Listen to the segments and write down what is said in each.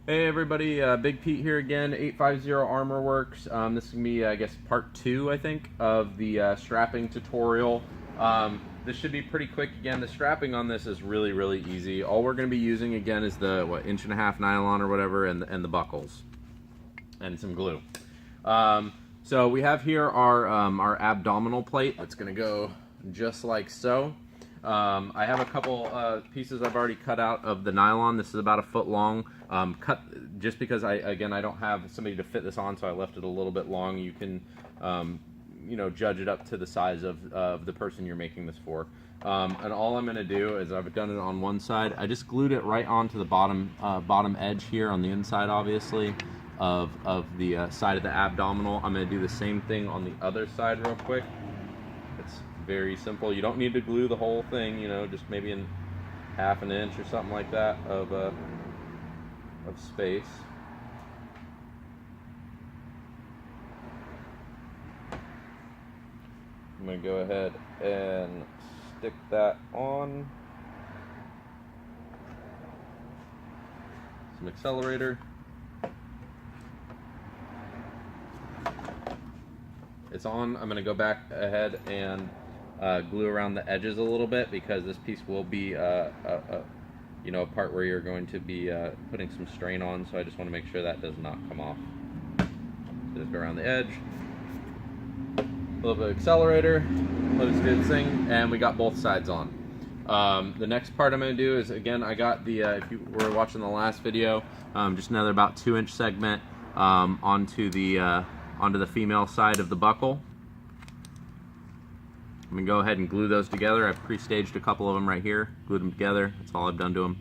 Hey everybody, Big Pete here again, 850 Armor Works. This is going to be, I guess, part 2, I think, of the strapping tutorial. This should be pretty quick again. The strapping on this is really, really easy. All we're going to be using, again, is the, 1.5" nylon or whatever, and the buckles. And some glue. So we have here our abdominal plate. It's going to go just like so. I have a couple pieces I've already cut out of the nylon. This is about 1 foot long. Cut just because I don't have somebody to fit this on, so I left it a little bit long. You can judge it up to the size of the person you're making this for. And all I'm going to do is, I've done it on one side. I just glued it right onto the bottom edge here on the inside, obviously, of the side of the abdominal. I'm going to do the same thing on the other side real quick. It's very simple. You don't need to glue the whole thing, just maybe in 1/2 inch or something like that of space. I'm going to go ahead and stick that on. Some accelerator. It's on. I'm going to go back ahead and glue around the edges a little bit, because this piece will be a part where you're going to be putting some strain on, so I just want to make sure that does not come off. So just go around the edge. A little bit of accelerator. Let us do this thing, and we got both sides on. The next part I'm going to do is, again, I got the, if you were watching the last video, just another about 2-inch segment onto the female side of the buckle. I'm going to go ahead and glue those together. I've pre-staged a couple of them right here, glued them together. That's all I've done to them.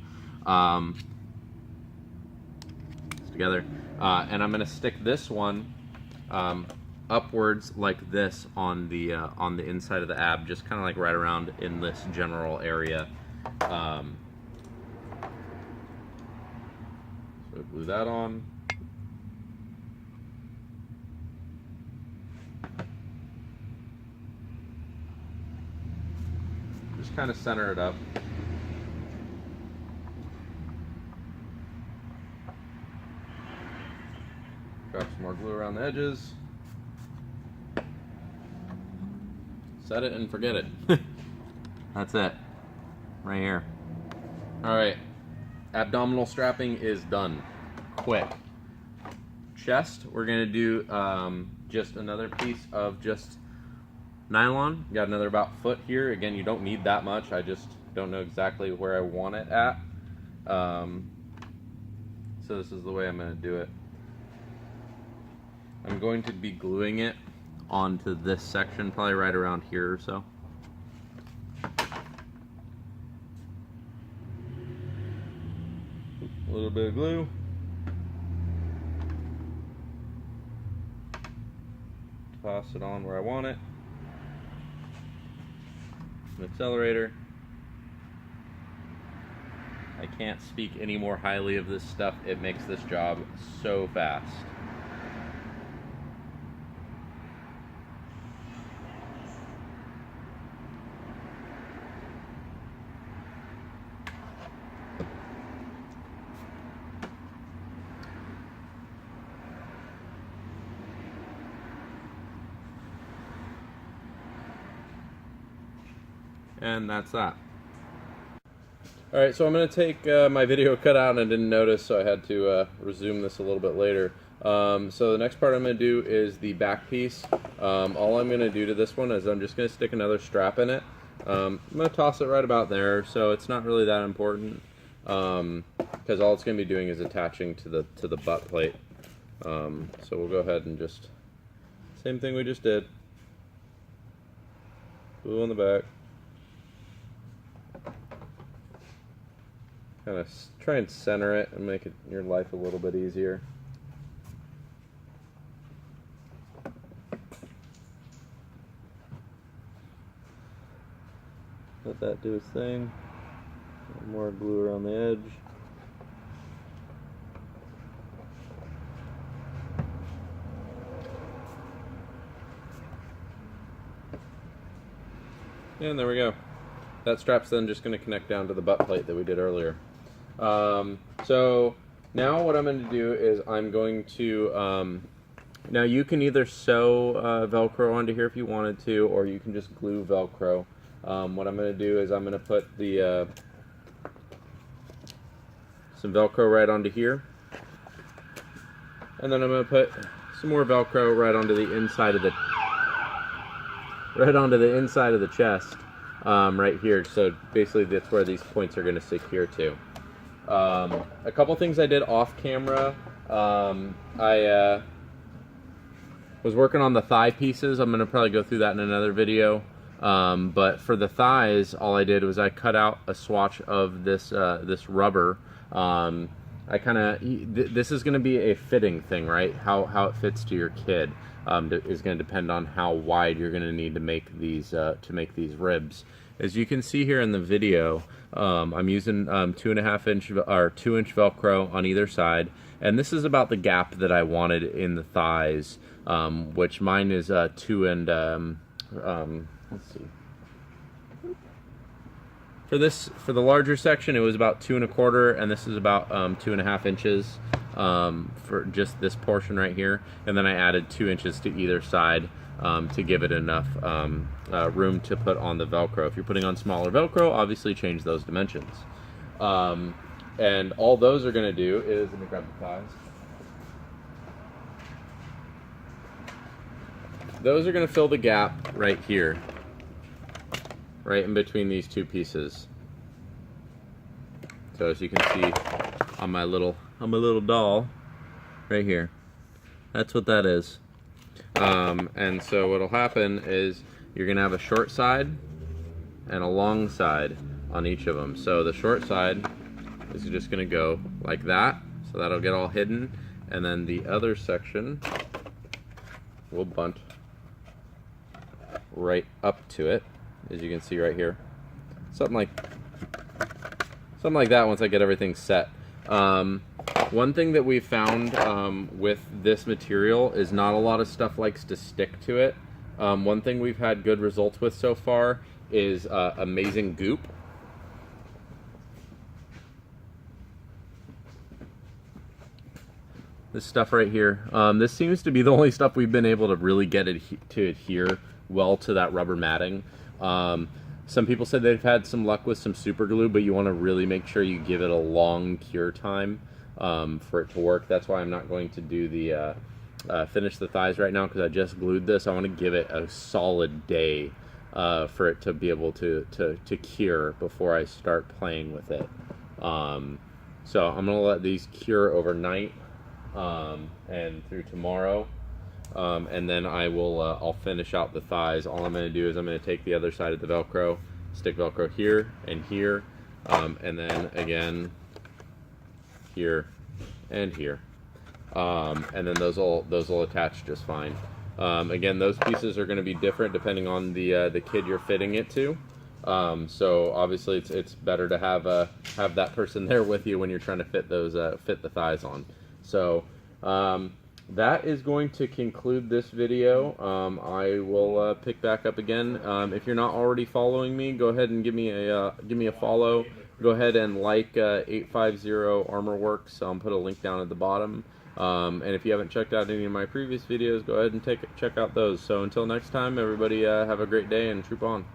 Together. And I'm going to stick this one upwards like this on the inside of the ab, just kind of like right around in this general area. So glue that on. Just kind of center it up. Drop some more glue around the edges. Set it and forget it. That's it. Right here. Alright. Abdominal strapping is done. Quick. Chest, we're going to do just another piece of just nylon. Got another about 1 foot here. Again, you don't need that much. I just don't know exactly where I want it at. So this is the way I'm going to do it. I'm going to be gluing it onto this section, probably right around here or so. A little bit of glue. Toss it on where I want it. An accelerator. I can't speak any more highly of this stuff. It makes this job so fast. And that's that. Alright, so I'm going to take my video cut out and I didn't notice, so I had to resume this a little bit later. So the next part I'm going to do is the back piece. All I'm going to do to this one is I'm just going to stick another strap in it. I'm going to toss it right about there, so it's not really that important, because all it's going to be doing is attaching to the butt plate. So we'll go ahead and just, same thing we just did. Glue on the back. Kind of try and center it and make your life a little bit easier. Let that do its thing. More glue around the edge. And there we go. That strap's then just going to connect down to the butt plate that we did earlier. So Now what I'm going to do is I'm going to, now you can either sew Velcro onto here if you wanted to, or you can just glue Velcro. What I'm going to do is I'm going to put the some Velcro right onto here, and then I'm going to put some more Velcro right onto the inside of the chest, right here. So basically that's where these points are going to secure to. A couple things I did off camera. I was working on the thigh pieces. I'm going to probably go through that in another video. But for the thighs, all I did was I cut out a swatch of this this rubber. This is going to be a fitting thing, right? How it fits to your kid is going to depend on how wide you're going to need to make these ribs. As you can see here in the video, I'm using 2.5 inch or 2-inch Velcro on either side, and this is about the gap that I wanted in the thighs, which mine is 2 and let's see. For the larger section, it was about 2 1/4, and this is about 2.5 inches for just this portion right here. And then I added 2 inches to either side to give it enough room to put on the Velcro. If you're putting on smaller Velcro, obviously change those dimensions. And all those are going to do is, let me grab the thighs. Those are going to fill the gap right here, right in between these two pieces. So as you can see on my little doll right here, that's what that is. And so what'll happen is you're gonna have a short side and a long side on each of them. So the short side is just gonna go like that, so that'll get all hidden, and then the other section will bunt right up to it, as you can see right here. Something like that once I get everything set. One thing that we found with this material is not a lot of stuff likes to stick to it. One thing we've had good results with so far is amazing goop. This stuff right here. This seems to be the only stuff we've been able to really get it to adhere well to that rubber matting. Some people said they've had some luck with some super glue, but you want to really make sure you give it a long cure time for it to work. That's why I'm not going to do the finish the thighs right now, because I just glued this. I want to give it a solid day for it to be able to cure before I start playing with it. So I'm going to let these cure overnight and through tomorrow. And then I will I'll finish out the thighs. All I'm going to do is I'm going to take the other side of the Velcro, stick Velcro here and here, and then again here and here, and then those will attach just fine. Again, those pieces are going to be different depending on the kid you're fitting it to. So obviously it's better to have that person there with you when you're trying to fit the thighs on. So that is going to conclude this video. I will pick back up again. If you're not already following me, go ahead and give me a follow. Go ahead and like 850 Armor Works. I'll put a link down at the bottom. And if you haven't checked out any of my previous videos, go ahead and check out those. So until next time, everybody have a great day and troop on.